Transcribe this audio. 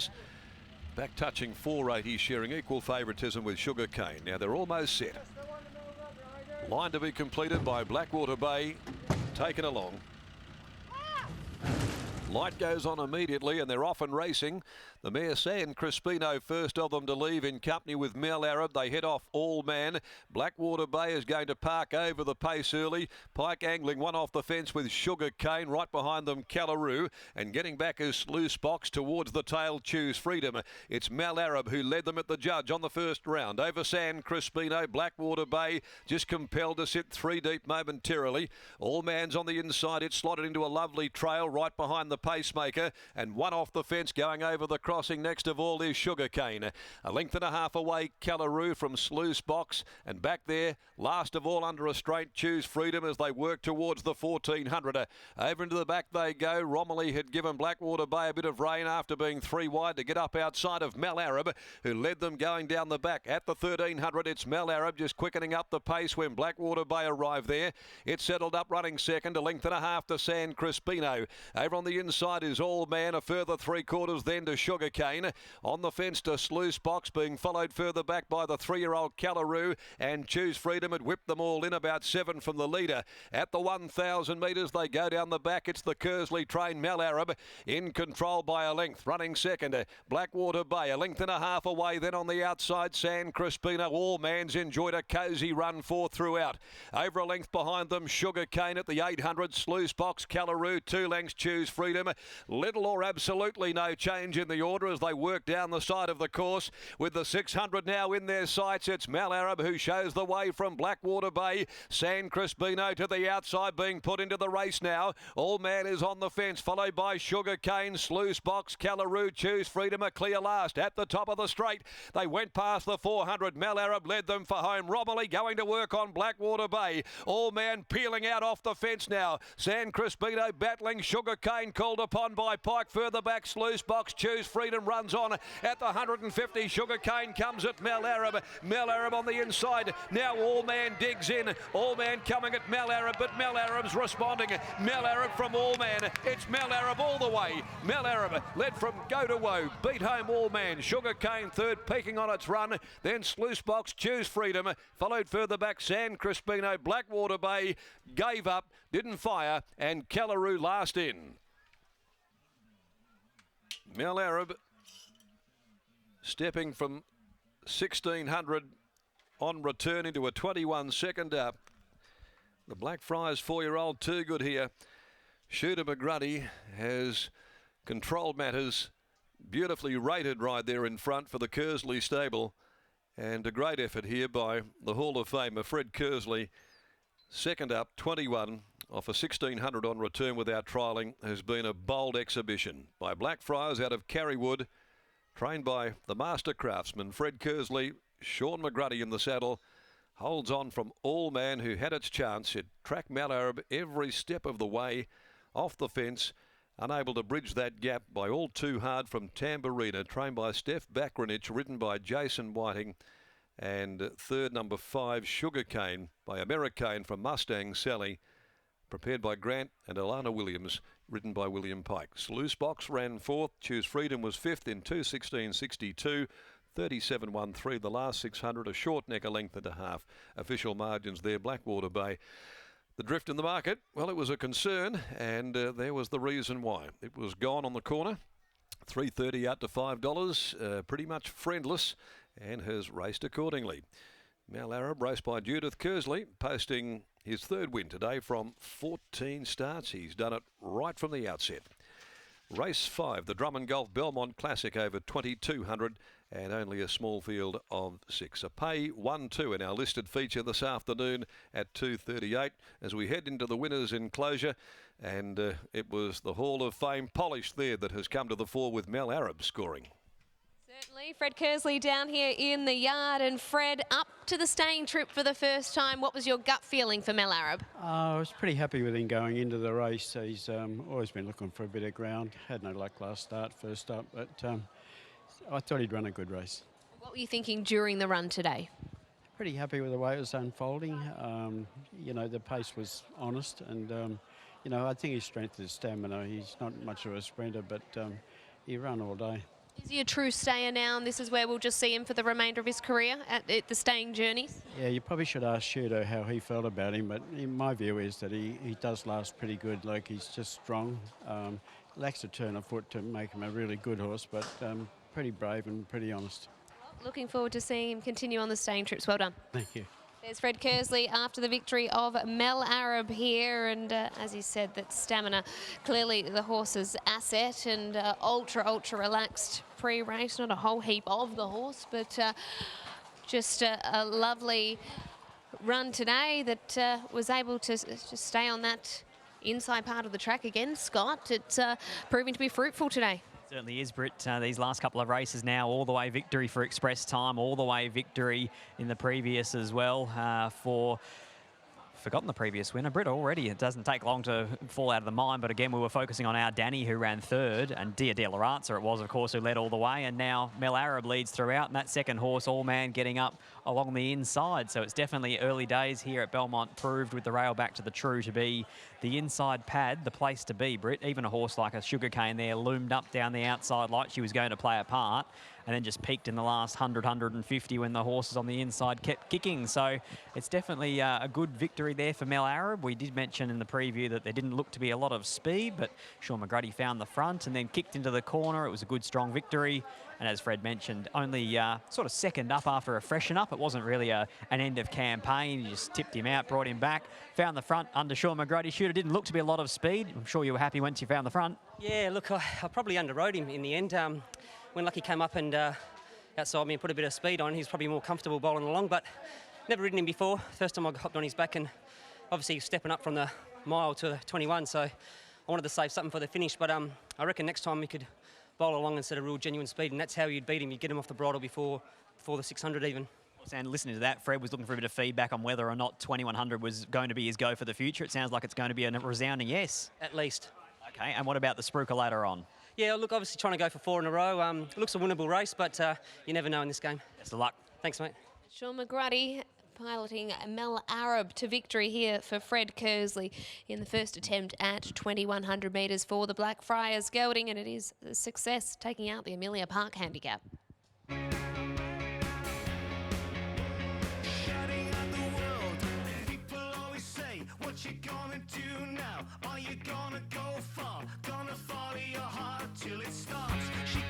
$2. Back touching 480, sharing equal favouritism with Sugarcane. Now they're almost set. Line to be completed by Blackwater Bay, taken along. Light goes on immediately and they're off and racing. The mare San Crispino, first of them to leave in company with Mel Arab. They head off All Man. Blackwater Bay is going to park over the pace early. Pike angling one off the fence with Sugar Cane. Right behind them Callaroo. And getting back is Loose Box towards the tail. Choose Freedom. It's Mel Arab who led them at the judge on the first round. Over San Crispino, Blackwater Bay just compelled to sit 3 deep momentarily. All Man's on the inside. It's slotted into a lovely trail right behind the pacemaker, and one off the fence going over the crossing. Next of all is Sugarcane. A length and a half away Callaroo from Sluice Box, and back there last of all under restraint Choose Freedom as they work towards the 1400. Over into the back they go. Romilly had given Blackwater Bay a bit of rain after being 3 wide to get up outside of Mel Arab, who led them going down the back. At the 1300 it's Mel Arab just quickening up the pace when Blackwater Bay arrived there. It settled up running second, a length and a half to San Crispino. Over on the inside is All Man, a further 3/4 then to Sugarcane. On the fence to Sluice Box, being followed further back by the 3-year-old Callaroo, and Choose Freedom had whipped them all in, about 7 from the leader. At the 1,000 metres they go down the back. It's the Kersley train Mel Arab in control by a length, running second. Blackwater Bay a length and a half away, then on the outside San Crispino. All Man's enjoyed a cosy run 4 throughout. Over a length behind them Sugarcane at the 800. Sluice Box, Callaroo 2 lengths, Choose Freedom. Little or absolutely no change in the order as they work down the side of the course. With the 600 now in their sights, it's Mel Arab who shows the way from Blackwater Bay. San Crispino to the outside, being put into the race now. All Man is on the fence, followed by Sugarcane, Sluice Box, Callaroo, Choose Freedom a clear last. At the top of the straight, they went past the 400. Mel Arab led them for home. Romilly going to work on Blackwater Bay. All Man peeling out off the fence now. San Crispino battling. Sugarcane called upon by Pike. Further back, Sluice Box, Choose Freedom runs on at the 150. Sugarcane comes at Mel Arab. Mel Arab on the inside. Now All Man digs in. All Man coming at Mel Arab, but Mel Arab's responding. Mel Arab from All Man. It's Mel Arab all the way. Mel Arab led from Go to Woe. Beat home All Man. Sugarcane third, peaking on its run. Then Sluice Box, Choose Freedom. Followed further back, San Crispino. Blackwater Bay gave up, didn't fire, and Callaroo last in. Mel Arab stepping from 1600 on return into a 21 second up. The Blackfriars 4-year-old Too Good here. Shooter McGruddy has controlled matters. Beautifully rated ride there in front for the Kersley stable. And a great effort here by the Hall of Famer Fred Kersley. Second up, 21. Off a 1600 on return without trialling has been a bold exhibition by Blackfriars out of Carrywood, trained by the master craftsman Fred Kersley. Sean McGruddy in the saddle holds on from All Man, who had its chance. It tracked Mel Arab every step of the way off the fence, unable to bridge that gap by All Too Hard from Tamburina, trained by Steph Bakranich, ridden by Jason Whiting. And third, number 5, Sugarcane by Americane from Mustang Sally, prepared by Grant and Alana Williams, ridden by William Pike. Sluice Box ran 4th. Choose Freedom was 5th in 2:16.62. 37.13 the last 600, a short neck, a length and a half. Official margins there, Blackwater Bay. The drift in the market, well, it was a concern, and there was the reason why. It was gone on the corner, $3.30 out to $5, pretty much friendless, and has raced accordingly. Mel Arab, raced by Judith Kersley, posting his third win today from 14 starts. He's done it right from the outset. Race 5, the Drummond Golf Belmont Classic over 2,200 and only a small field of 6. A pay 1-2 in our listed feature this afternoon at 2:38 as we head into the winners' enclosure. And it was the Hall of Fame polish there that has come to the fore with Mel Arab scoring. Certainly. Fred Kersley down here in the yard, and Fred up to the staying trip for the first time. What was your gut feeling for Mel Arab? I was pretty happy with him going into the race. He's always been looking for a bit of ground. Had no luck last start, first up, but I thought he'd run a good race. What were you thinking during the run today? Pretty happy with the way it was unfolding. You know, the pace was honest, and you know, I think his strength is stamina. He's not much of a sprinter, but he ran all day. Is he a true stayer now, and this is where we'll just see him for the remainder of his career at the staying journeys? Yeah, you probably should ask Shooter how he felt about him, but in my view is that he does last pretty good. Like, he's just strong, lacks a turn of foot to make him a really good horse, but pretty brave and pretty honest. Looking forward to seeing him continue on the staying trips. Well done. Thank you. There's Fred Kersley after the victory of Mel Arab here, and as he said, that stamina clearly the horse's asset, and ultra relaxed pre-race. Not a whole heap of the horse, but just a lovely run today that was able to just stay on that inside part of the track again. Scott, it's proving to be fruitful today. Certainly is, Britt. These last couple of races now, all the way victory for Express Time, all the way victory in the previous as well forgotten the previous winner, Britt, already. It doesn't take long to fall out of the mind, but again, we were focusing on our Danny, who ran third, and Dia de la Ranza, it was, of course, who led all the way, and now Mel Arab leads throughout, and that second horse, All Man, getting up along the inside. So it's definitely early days here at Belmont, proved with the rail back to the true to be the inside pad, the place to be, Britt. Even a horse like a Sugarcane there loomed up down the outside like she was going to play a part, and then just peaked in the last 100, 150 when the horses on the inside kept kicking. So it's definitely a good victory there for Mel Arab. We did mention in the preview that there didn't look to be a lot of speed, but Sean McGrady found the front and then kicked into the corner. It was a good, strong victory. And as Fred mentioned, only sort of second up after a freshen up. It wasn't really an end of campaign. You just tipped him out, brought him back, found the front under Sean McGrady. Shooter didn't look to be a lot of speed. I'm sure you were happy once you found the front. Yeah, look, I probably underrode him in the end. When Lucky came up and outside me and put a bit of speed on, he was probably more comfortable bowling along, but never ridden him before. First time I hopped on his back, and obviously stepping up from the mile to 21, so I wanted to save something for the finish, but I reckon next time we could bowl along instead of real genuine speed, and that's how you'd beat him. You'd get him off the bridle before the 600 even. And listening to that, Fred was looking for a bit of feedback on whether or not 2100 was going to be his go for the future. It sounds like it's going to be a resounding yes. At least. Okay, and what about the Spruker later on? Yeah, look, obviously trying to go for 4 in a row. Looks a winnable race, but you never know in this game. Best of luck. Thanks, mate. Sean McGrady piloting Mel Arab to victory here for Fred Kersley in the first attempt at 2100 metres for the Blackfriars Gelding, and it is a success, taking out the Amelia Park handicap. What you gonna do now? Are you gonna go far? Gonna follow your heart till it stops? She